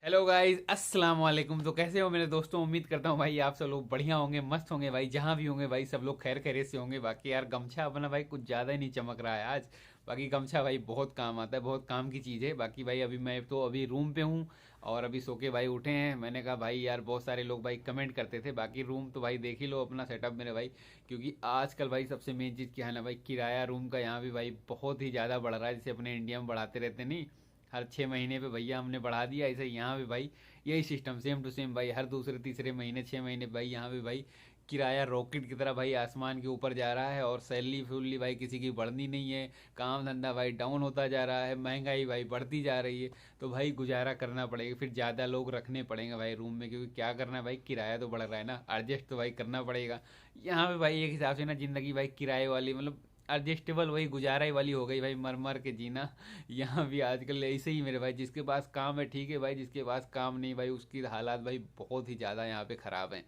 Hello guys, अस्सलाम वालेकुम। तो कैसे हो मेरे दोस्तों? उम्मीद करता हूँ भाई आप सब लोग बढ़िया होंगे, मस्त होंगे भाई। जहाँ भी होंगे भाई सब लोग खैर खैरियत से होंगे। बाकी यार गमछा अपना भाई कुछ ज़्यादा ही नहीं चमक रहा है आज। बाकी गमछा भाई बहुत काम आता है, बहुत काम की चीज़ है। बाकी भाई अभी मैं तो अभी रूम पे हूँ और अभी सो के भाई उठे हैं। मैंने कहा भाई यार बहुत सारे लोग भाई कमेंट करते थे। बाकी रूम तो भाई देख ही लो अपना सेटअप मेरे भाई, क्योंकि आजकल भाई सबसे मेन चीज़ क्या है ना भाई, किराया रूम का यहाँ भी भाई बहुत ही ज़्यादा बढ़ रहा है। जैसे अपने इंडिया में बढ़ाते रहते नहीं, हर 6 महीने पे भैया हमने बढ़ा दिया, ऐसे यहाँ भी भाई यही सिस्टम सेम टू सेम भाई। हर दूसरे तीसरे महीने 6 महीने भाई यहाँ पे भाई किराया रॉकेट की तरह भाई आसमान के ऊपर जा रहा है। और सैलरी फुल्ली भाई किसी की बढ़नी नहीं है, काम धंधा भाई डाउन होता जा रहा है, महंगाई भाई बढ़ती जा रही है। तो भाई गुजारा करना पड़ेगा, फिर ज़्यादा लोग रखने पड़ेंगे भाई रूम में, क्योंकि क्या करना है भाई, किराया तो बढ़ रहा है ना, एडजस्ट तो भाई करना पड़ेगा। यहाँ पे भाई एक हिसाब से ना ज़िंदगी भाई किराए वाली मतलब एडजस्टेबल वही गुजारा ही वाली हो गई भाई, मर मर के जीना। यहाँ भी आजकल ऐसे ही मेरे भाई, जिसके पास काम है ठीक है भाई, जिसके पास काम नहीं भाई उसकी हालात भाई बहुत ही ज़्यादा यहाँ पे ख़राब हैं।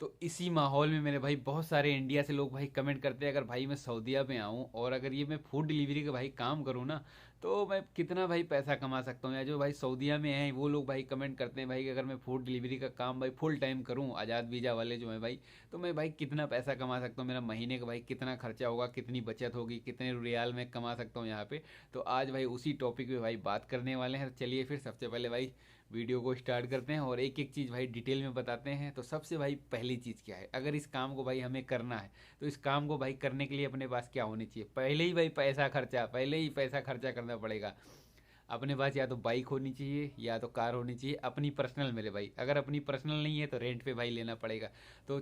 तो इसी माहौल में मेरे भाई बहुत सारे इंडिया से लोग भाई कमेंट करते हैं, अगर भाई मैं सऊदीया में आऊँ और अगर ये मैं फूड डिलीवरी का भाई काम करूँ ना, तो मैं कितना भाई पैसा कमा सकता हूँ। या जो भाई सऊदीया में हैं वो लोग भाई कमेंट करते हैं भाई कि अगर मैं फूड डिलीवरी का काम भाई फुल टाइम करूँ, आज़ाद वीज़ा वाले जो हैं भाई, तो मैं भाई कितना पैसा कमा सकता हूँ, मेरा महीने का भाई कितना खर्चा होगा, कितनी बचत होगी, कितने रियाल में कमा सकता हूँ यहाँ पे। तो आज भाई उसी टॉपिक पे भाई बात करने वाले हैं। चलिए फिर सबसे पहले भाई वीडियो को स्टार्ट करते हैं और एक एक चीज़ भाई डिटेल में बताते हैं। तो सबसे भाई पहली चीज़ क्या है, अगर इस काम को भाई हमें करना है तो इस काम को भाई करने के लिए अपने पास क्या होनी चाहिए? पहले ही भाई पैसा खर्चा, पहले ही पैसा खर्चा करना पड़ेगा। अपने पास या तो बाइक होनी चाहिए या तो कार होनी चाहिए अपनी पर्सनल मेरे भाई। अगर अपनी पर्सनल नहीं है तो रेंट पे भाई लेना पड़ेगा। तो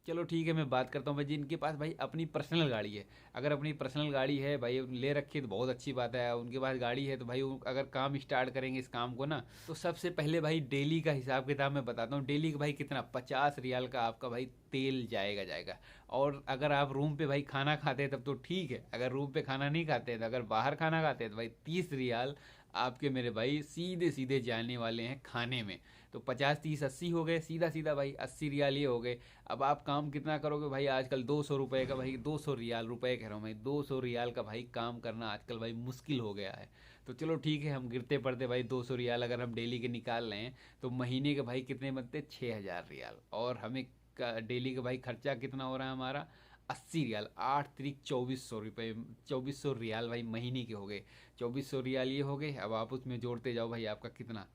चलो ठीक है, मैं बात करता हूँ भाई जिनके पास भाई अपनी पर्सनल गाड़ी है। अगर अपनी पर्सनल गाड़ी है भाई ले रखी है तो बहुत अच्छी बात है, उनके पास गाड़ी है तो भाई अगर काम स्टार्ट करेंगे इस काम को ना, तो सबसे पहले भाई डेली का हिसाब किताब मैं बताता हूँ। डेली का भाई कितना, 50 रियाल का आपका भाई तेल जाएगा जाएगा। और अगर आप रूम पे भाई खाना खाते हैं तब तो ठीक है, अगर रूम पे खाना नहीं खाते हैं तो अगर बाहर खाना खाते हैं तो भाई 30 रियाल आपके मेरे भाई सीधे सीधे जाने वाले हैं खाने में। तो 50 30 80 हो गए, सीधा सीधा भाई 80 रियाल ये हो गए। अब आप काम कितना करोगे भाई, आजकल 200 रुपये का भाई, 200 रियाल, रुपये कह रहा हूँ मैं, 200 रियाल का भाई काम करना आजकल भाई मुश्किल हो गया है। तो चलो ठीक है, हम गिरते पड़ते भाई 200 रियाल अगर हम डेली के निकाल रहे हैं तो महीने के भाई कितने बनते? 6,000 रियाल। और हमें डेली का भाई खर्चा कितना हो रहा है हमारा? 80 रियाल, 8 3 2400 रुपये, 2400 रियाल भाई महीने के हो गए। 2400 रियाल ये हो गए। अब आप उसमें जोड़ते जाओ भाई आपका कितना,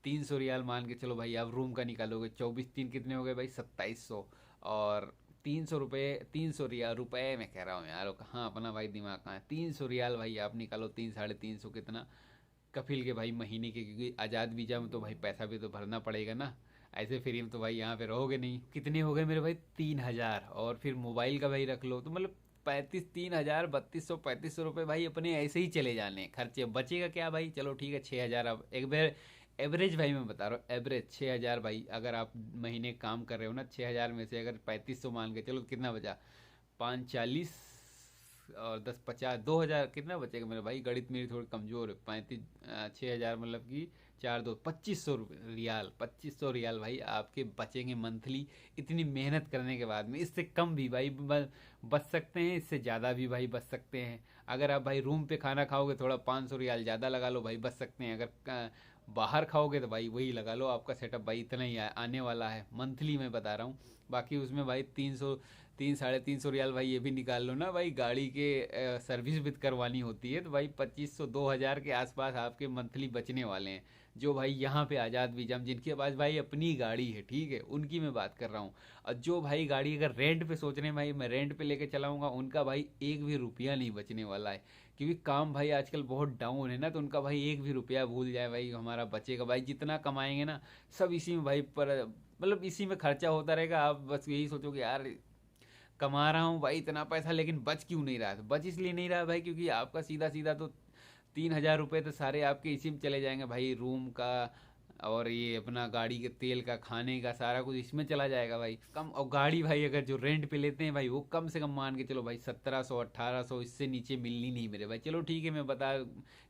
300 रियाल मान के चलो भाई आप रूम का निकालोगे, 24 3 कितने हो गए भाई? 2700। और 300 रुपये, 300 रियाल, रुपये में कह रहा हूँ यार, कहाँ अपना भाई दिमाग कहाँ है। 300 रियाल भाई आप निकालो, 3 350 कितना कफिल के भाई महीने के, क्योंकि आज़ाद वीज़ा में तो भाई पैसा भी तो भरना पड़ेगा ना, ऐसे फ्री में तो भाई यहाँ पे रहोगे नहीं। कितने हो गए मेरे भाई? 3,000। और फिर मोबाइल का भाई रख लो तो मतलब 35, 3,000, 3200 3500 रुपये भाई अपने ऐसे ही चले जाने खर्चे। बचेगा क्या भाई? चलो ठीक है 6,000। अब एक बार एवरेज भाई मैं बता रहा हूँ, एवरेज 6,000 भाई अगर आप महीने काम कर रहे हो ना, 6,000 में से अगर 3500 मान के चलो तो कितना बचा? 5 40 और 10 50, 2,000 कितना बचेगा मेरे भाई? गणित मेरी थोड़ी कमज़ोर है। 6,000 मतलब कि 4 2 2500 रियाल, 2500 रियाल भाई आपके बचेंगे मंथली, इतनी मेहनत करने के बाद में। इससे कम भी भाई बच सकते हैं, इससे ज़्यादा भी भाई बच सकते हैं। अगर आप भाई रूम पे खाना खाओगे थोड़ा 500 रियाल ज़्यादा लगा लो भाई, बच सकते हैं। अगर बाहर खाओगे तो भाई वही लगा लो, आपका सेटअप भाई इतना ही आने वाला है मंथली मैं बता रहा हूँ। बाकी उसमें भाई 300 3 350 रियाल भाई ये भी निकाल लो ना भाई, गाड़ी के सर्विस भी करवानी होती है तो भाई 2500 2,000 के आसपास आपके मंथली बचने वाले हैं। जो भाई यहाँ पे आज़ाद वीज़ा में जिनके पास भाई अपनी गाड़ी है ठीक है, उनकी मैं बात कर रहा हूँ। और जो भाई गाड़ी अगर रेंट पे सोच रहे हैं भाई मैं रेंट पे लेके चलाऊंगा, उनका भाई एक भी रुपया नहीं बचने वाला है। क्योंकि काम भाई आजकल बहुत डाउन है ना, तो उनका भाई एक भी रुपया भूल जाए भाई हमारा बचेगा भाई, जितना कमाएंगे ना सब इसी में भाई पर मतलब इसी में खर्चा होता रहेगा। आप बस यही सोचोगे यार कमा रहा हूँ भाई इतना पैसा, लेकिन बच क्यों नहीं रहा है? तो बच इसलिए नहीं रहा भाई क्योंकि आपका सीधा सीधा तो 3,000 रुपये तो सारे आपके इसी में चले जाएंगे भाई, रूम का और ये अपना गाड़ी के तेल का, खाने का, सारा कुछ इसमें चला जाएगा भाई कम। और गाड़ी भाई अगर जो रेंट पे लेते हैं भाई वो कम से कम मान के चलो भाई 1700 1800, इससे नीचे मिलनी नहीं मेरे भाई। चलो ठीक है, मैं बता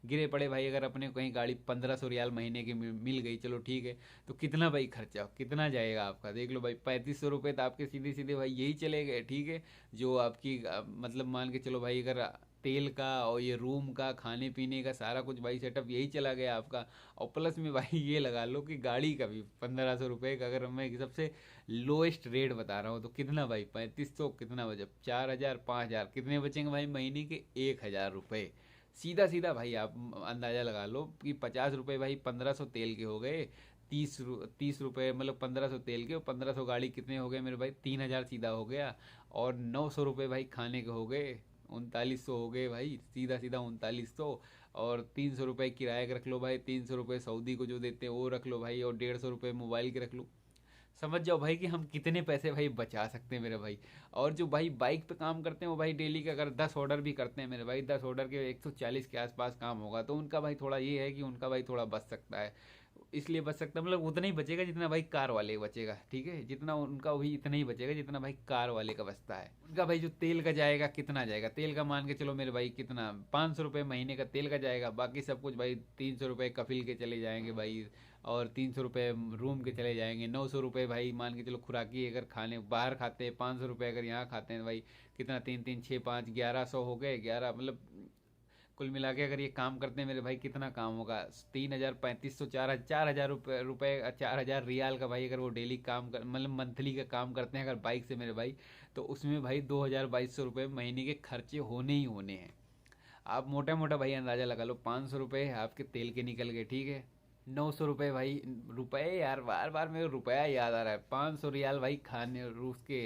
गिरे पड़े भाई, अगर अपने कहीं गाड़ी 1500 रियाल महीने की मिल गई, चलो ठीक है, तो कितना भाई खर्चा कितना जाएगा आपका? देख लो भाई 3500 रुपये तो आपके सीधे सीधे भाई यही चले गए ठीक है। जो आपकी मतलब मान के चलो भाई अगर तेल का और ये रूम का खाने पीने का सारा कुछ भाई सेटअप यही चला गया आपका। और प्लस में भाई ये लगा लो कि गाड़ी का भी 1500 रुपये का, अगर मैं सबसे लोएस्ट रेट बता रहा हूँ तो कितना भाई 3500, कितना बचे 4000, 5000, कितने बचेंगे भाई महीने के 1000 रुपये। सीधा सीधा भाई आप अंदाजा लगा लो कि 50 रुपये भाई 1500 तेल के हो गए, 30 रुपये मतलब 1500 तेल के और 1500 गाड़ी, कितने हो गए मेरे भाई 3000 सीधा हो गया। और 900 रुपये भाई खाने के हो गए, 3900 हो गए भाई, सीधा सीधा 3900। और 300 रुपये किराए का रख लो भाई, 300 रुपये सऊदी को जो देते हैं वो रख लो भाई, और 150 रुपये मोबाइल के रख लो। समझ जाओ भाई कि हम कितने पैसे भाई बचा सकते हैं मेरे भाई। और जो भाई बाइक पे काम करते हैं वो भाई डेली का अगर 10 ऑर्डर भी करते हैं मेरे भाई, 10 ऑर्डर के 140 के आसपास काम होगा, तो उनका भाई थोड़ा ये है कि उनका भाई थोड़ा बच सकता है। इसलिए बच सकता है मतलब उतना ही बचेगा जितना भाई कार वाले बचेगा, ठीक है, जितना उनका वही इतना ही बचेगा जितना भाई कार वाले का बचता है। उनका भाई जो तेल का जाएगा कितना जाएगा, तेल का मान के चलो मेरे भाई कितना 500 रुपये महीने का तेल का जाएगा, बाकी सब कुछ भाई 300 रुपये कफिल के चले जाएंगे भाई, और 300 रुपये रूम के चले जाएंगे, 900 रुपये भाई मान के चलो खुराकी अगर खाने बाहर खाते हैं, 500 रुपये अगर यहाँ खाते हैं भाई कितना, 3 3 6 5 1100 हो गए, 11 मतलब कुल मिला के अगर ये काम करते हैं मेरे भाई कितना काम होगा, 3000, 3500, 4000 रुपये 4000 रियाल का भाई अगर वो डेली काम कर मतलब मंथली का काम करते हैं अगर बाइक से मेरे भाई, तो उसमें भाई 2200 रुपये महीने के खर्चे होने ही होने हैं। आप मोटा मोटा भाई अंदाजा लगा लो, 500 रुपये आपके तेल के निकल गए, ठीक है, 900 रुपये भाई, रुपये यार बार बार मेरे रुपया याद आ रहा है, 500 रियाल भाई खाने रूस के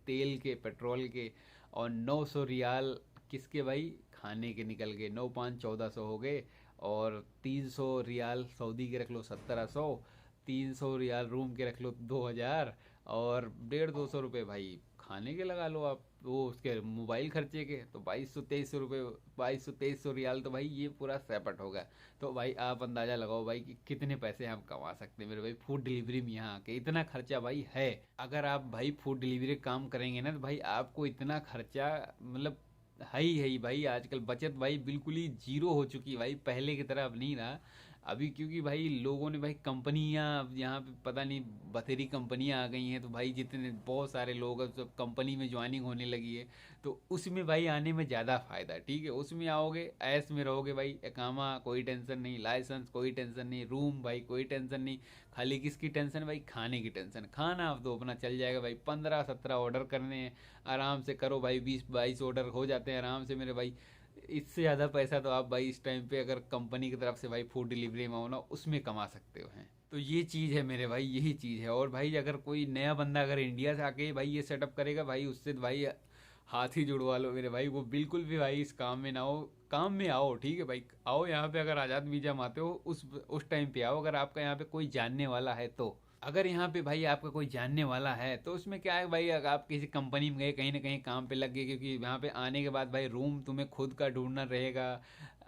तेल के पेट्रोल के, और 900 रियाल किसके भाई खाने के निकल गए, 9 5 1400 हो गए। और 300 रियाल सऊदी के रख लो 1700, 300 रियाल रूम के रख लो 2000, और 150 200 रुपये भाई खाने के लगा लो आप, वो उसके मोबाइल खर्चे के, तो 2200 2300 रुपये, 2200 2300 रियाल, तो भाई ये पूरा सैपट होगा। तो भाई आप अंदाज़ा लगाओ भाई कि कितने पैसे हम कमा सकते हैं मेरे भाई फूड डिलीवरी में यहाँ के, इतना खर्चा भाई है। अगर आप भाई फूड डिलीवरी काम करेंगे ना तो भाई आपको इतना खर्चा मतलब है ही भाई, आजकल बचत भाई बिल्कुल ही जीरो हो चुकी है भाई, पहले की तरह अब नहीं रहा अभी, क्योंकि भाई लोगों ने भाई कंपनियां अब यहाँ पे पता नहीं बथेरी कंपनियां आ गई हैं, तो भाई जितने बहुत सारे लोग अब सब कंपनी में ज्वाइनिंग होने लगी है, तो उसमें भाई आने में ज़्यादा फ़ायदा है, ठीक है, उसमें आओगे ऐस में रहोगे भाई, एकामा कोई टेंशन नहीं, लाइसेंस कोई टेंशन नहीं, रूम भाई कोई टेंशन नहीं, खाली किसकी टेंशन भाई खाने की टेंशन, खाना अब तो अपना चल जाएगा भाई, 15 17 ऑर्डर करने हैं, आराम से करो भाई, 20 22 ऑर्डर हो जाते हैं आराम से मेरे भाई। इससे ज़्यादा पैसा तो आप भाई इस टाइम पे अगर कंपनी की तरफ से भाई फूड डिलीवरी में हो ना उसमें कमा सकते हो हैं। तो ये चीज़ है मेरे भाई, यही चीज़ है। और भाई अगर कोई नया बंदा अगर इंडिया से आके भाई ये सेटअप करेगा भाई, उससे तो भाई हाथ ही जुड़वा लो मेरे भाई, वो बिल्कुल भी भाई इस काम में ना हो, काम में आओ, ठीक है भाई, आओ यहाँ पे, अगर आज़ाद वीज़ा में आते हो उस टाइम पे आओ, अगर आपका यहाँ पे कोई जानने वाला है तो। अगर यहाँ पे भाई आपका कोई जानने वाला है तो उसमें क्या है भाई, अगर आप किसी कंपनी में गए कहीं ना कहीं काम पे लग गए, क्योंकि यहाँ पे आने के बाद भाई रूम तुम्हें खुद का ढूंढना रहेगा,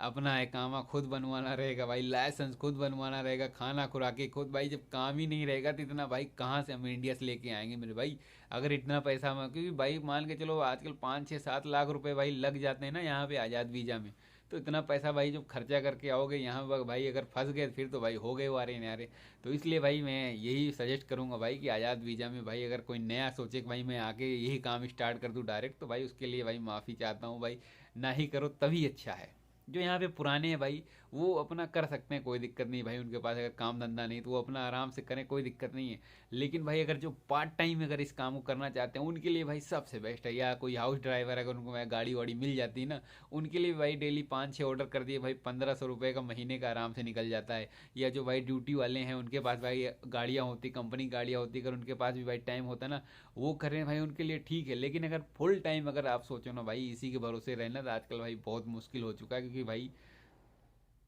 अपना एकामा खुद बनवाना रहेगा भाई, लाइसेंस खुद बनवाना रहेगा, खाना खुराकी खुद, भाई जब काम ही नहीं रहेगा तो इतना भाई कहाँ से हम इंडिया से लेके आएंगे मेरे भाई, अगर इतना पैसा हम, क्योंकि भाई मान के चलो आजकल 5 6 7 लाख रुपए भाई लग जाते हैं ना यहाँ पे आज़ाद वीज़ा में, तो इतना पैसा भाई जब खर्चा करके आओगे यहाँ पर भाई अगर फंस गए फिर तो भाई हो गए वारे न्यारे। तो इसलिए भाई मैं यही सजेस्ट करूँगा भाई कि आज़ाद वीज़ा में भाई अगर कोई नया सोचे कि भाई मैं आके यही काम स्टार्ट कर दूँ डायरेक्ट, तो भाई उसके लिए भाई माफ़ी चाहता हूँ भाई, ना ही करो तभी अच्छा है। जो यहाँ पे पुराने हैं भाई वो अपना कर सकते हैं, कोई दिक्कत नहीं भाई, उनके पास अगर काम धंधा नहीं तो वो अपना आराम से करें, कोई दिक्कत नहीं है। लेकिन भाई अगर जो पार्ट टाइम अगर इस काम को करना चाहते हैं उनके लिए भाई सबसे बेस्ट है, या कोई हाउस ड्राइवर अगर उनको गाड़ी वाड़ी मिल जाती है ना, उनके लिए भाई डेली 5 6 ऑर्डर कर दिए भाई, 1500 रुपये का महीने का आराम से निकल जाता है। या जो भाई ड्यूटी वाले हैं उनके पास भाई गाड़ियाँ होती, कंपनी गाड़ियाँ होती, अगर उनके पास भी भाई टाइम होता ना वो करें भाई उनके लिए ठीक है। लेकिन अगर फुल टाइम अगर आप सोचो ना भाई इसी के भरोसे रहना, तो आजकल भाई बहुत मुश्किल हो चुका है, क्योंकि भाई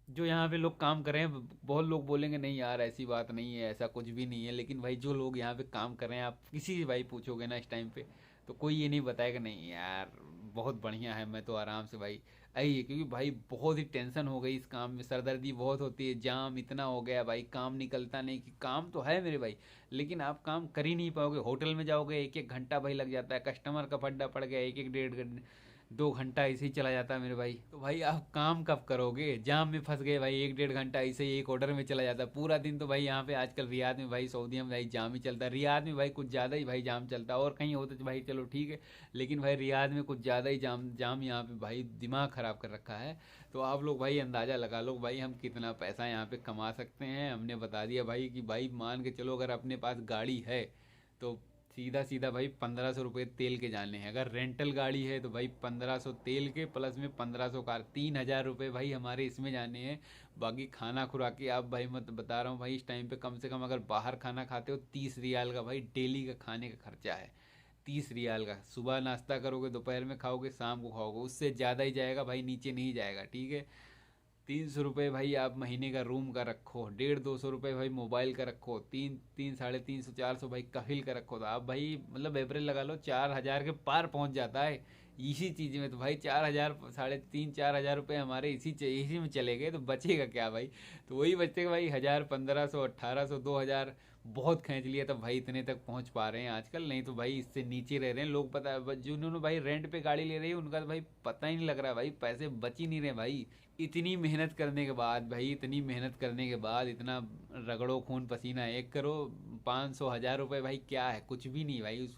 जो यहाँ पे लोग काम कर रहे हैं, बहुत लोग बोलेंगे नहीं यार ऐसी बात नहीं है, ऐसा कुछ भी नहीं है, लेकिन भाई जो लोग यहाँ पे काम कर रहे हैं आप किसी से भाई पूछोगे ना इस टाइम पे, तो कोई ये नहीं बताएगा नहीं यार बहुत बढ़िया है, मैं तो आराम से भाई आई है, क्योंकि भाई बहुत ही टेंशन हो गई इस काम में, सरदर्दी बहुत होती है, जाम इतना हो गया भाई, काम निकलता नहीं, कि काम तो है मेरे भाई लेकिन आप काम कर ही नहीं पाओगे। होटल में जाओगे 1 1 घंटा भाई लग जाता है, कस्टमर का फड्डा पड़ गया 1 1 1.5 घंटे, 2 घंटा ऐसे ही चला जाता है मेरे भाई। तो भाई आप काम कब करोगे, जाम में फंस गए भाई, 1 डेढ़ घंटा ऐसे ही एक ऑर्डर में चला जाता है पूरा दिन। तो भाई यहाँ पे आजकल रियाद में भाई, सऊदीया में भाई जाम ही चलता है। रियाद में भाई कुछ ज़्यादा ही भाई जाम चलता है, और कहीं होता तो भाई चलो ठीक है, लेकिन भाई रियाद में कुछ ज़्यादा ही जाम जाम यहाँ पे भाई दिमाग ख़राब कर रखा है। तो आप लोग भाई अंदाज़ा लगा लो भाई हम कितना पैसा यहाँ पे कमा सकते हैं। हमने बता दिया भाई कि भाई मान के चलो अगर अपने पास गाड़ी है तो सीधा सीधा भाई 1500 रुपये तेल के जाने हैं। अगर रेंटल गाड़ी है तो भाई 1500 तेल के, प्लस में 1500 कार, 3000 रुपये भाई हमारे इसमें जाने हैं। बाकी खाना खुराकी आप भाई मत बता रहा हूँ भाई, इस टाइम पे कम से कम अगर बाहर खाना खाते हो 30 रियाल का भाई डेली का खाने का खर्चा है। 30 रियाल का, सुबह नाश्ता करोगे, दोपहर में खाओगे, शाम को खाओगे, उससे ज़्यादा ही जाएगा भाई, नीचे नहीं जाएगा, ठीक है। 300 रुपये भाई आप महीने का रूम का रखो, 150 200 रुपये भाई मोबाइल का रखो, तीन तीन 350 400 भाई कफिल का रखो, तो आप भाई मतलब एवरेज लगा लो 4000 के पार पहुंच जाता है इसी चीज़ में। तो भाई 4000 3 4 हज़ार रुपये हमारे इसी में चले गए, तो बचेगा क्या भाई। तो वही बचेगा भाई 1000 1500 1800 2000, बहुत खींच लिया तब भाई इतने तक पहुंच पा रहे हैं आजकल, नहीं तो भाई इससे नीचे रह रहे हैं लोग। पता है जिन्होंने भाई रेंट पे गाड़ी ले रही है उनका तो भाई पता ही नहीं लग रहा भाई, पैसे बच ही नहीं रहे भाई। इतनी मेहनत करने के बाद भाई, इतनी मेहनत करने के बाद, इतना रगड़ो खून पसीना, 1 करोड़ 500 1000 रुपये भाई क्या है, कुछ भी नहीं भाई।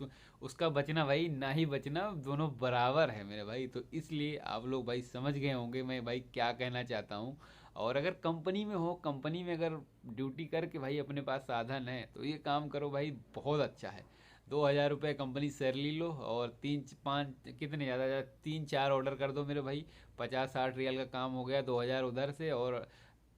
उसका बचना भाई ना ही बचना, दोनों बराबर है मेरे भाई। तो इसलिए आप लोग भाई समझ गए होंगे मैं भाई क्या कहना चाहता हूँ। और अगर कंपनी में हो, कंपनी में अगर ड्यूटी करके भाई अपने पास साधन है तो ये काम करो भाई, बहुत अच्छा है। 2000 रुपये कंपनी सैलरी लो, और 3 5 कितने ज़्यादा 3 4 ऑर्डर कर दो मेरे भाई, 50 60 रियाल का काम हो गया, 2000 उधर से, और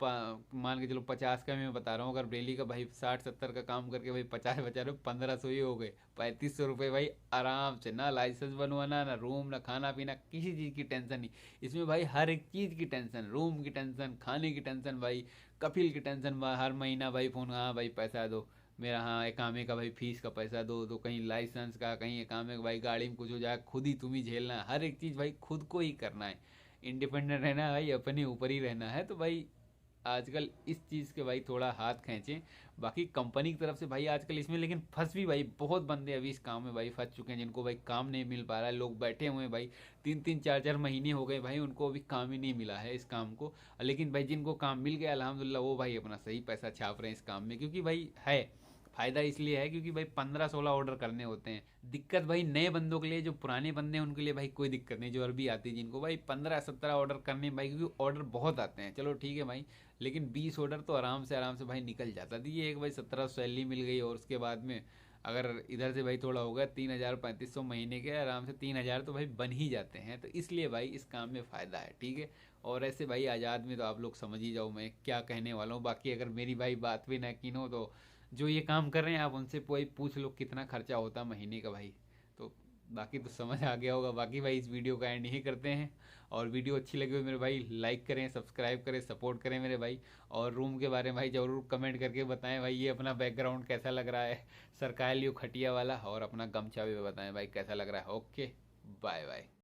मान के चलो 50 का मैं बता रहा हूँ, अगर डेली का भाई 60 70 का काम करके भाई 50 50 रुपये 1500 ही हो गए, 3500 रुपये भाई आराम से। ना लाइसेंस बनवाना, ना रूम, ना खाना पीना, किसी चीज़ की टेंशन नहीं इसमें भाई। हर एक चीज़ की टेंशन, रूम की टेंशन, खाने की टेंशन भाई, कफिल की टेंशन, हर महीना भाई फ़ोन, हाँ भाई पैसा दो मेरा, हाँ एकामे का भाई फीस का पैसा दो, तो कहीं लाइसेंस का, कहीं एकामे का भाई गाड़ी में कुछ हो जाए खुद ही तुम ही झेलना है, हर एक चीज़ भाई खुद को ही करना है। इंडिपेंडेंट रहना है भाई, अपने ऊपर ही रहना है। तो भाई आजकल इस चीज़ के भाई थोड़ा हाथ खींचें। बाकी कंपनी की तरफ से भाई आजकल इसमें लेकिन फंस भी भाई बहुत बंदे अभी इस काम में भाई फंस चुके हैं, जिनको भाई काम नहीं मिल पा रहा है। लोग बैठे हुए हैं भाई, 3 3 4 4 महीने हो गए भाई उनको अभी काम ही नहीं मिला है इस काम को। लेकिन भाई जिनको काम मिल गया अल्हम्दुलिल्लाह, वो भाई अपना सही पैसा छाप रहे हैं इस काम में, क्योंकि भाई है फायदा इसलिए है क्योंकि भाई 15 16 ऑर्डर करने होते हैं। दिक्कत भाई नए बंदों के लिए, जो पुराने बंदे हैं उनके लिए भाई कोई दिक्कत नहीं, जो अरबी आती है जिनको भाई 15 17 ऑर्डर करने भाई, क्योंकि ऑर्डर बहुत आते हैं, चलो ठीक है भाई, लेकिन 20 ऑर्डर तो आराम से भाई निकल जाता थी। ये एक भाई 1700 सैलरी मिल गई, और उसके बाद में अगर इधर से भाई थोड़ा होगा 3000 3500 महीने के, आराम से 3000 तो भाई बन ही जाते हैं। तो इसलिए भाई इस काम में फ़ायदा है, ठीक है। और ऐसे भाई आज़ाद में तो आप लोग समझ ही जाओ मैं क्या कहने वाला हूँ। बाकी अगर मेरी भाई बात भी ना कीनो तो जो ये काम कर रहे हैं आप उनसे कोई पूछ लो कितना खर्चा होता है महीने का भाई। तो बाकी तो समझ आ गया होगा। बाकी भाई इस वीडियो का एंड यही करते हैं, और वीडियो अच्छी लगी हो मेरे भाई लाइक करें, सब्सक्राइब करें, सपोर्ट करें मेरे भाई। और रूम के बारे में भाई ज़रूर कमेंट करके बताएं भाई ये अपना बैकग्राउंड कैसा लग रहा है, सरकारियों खटिया वाला, और अपना गमछा भी बताएं भाई कैसा लग रहा है। Okay, bye bye.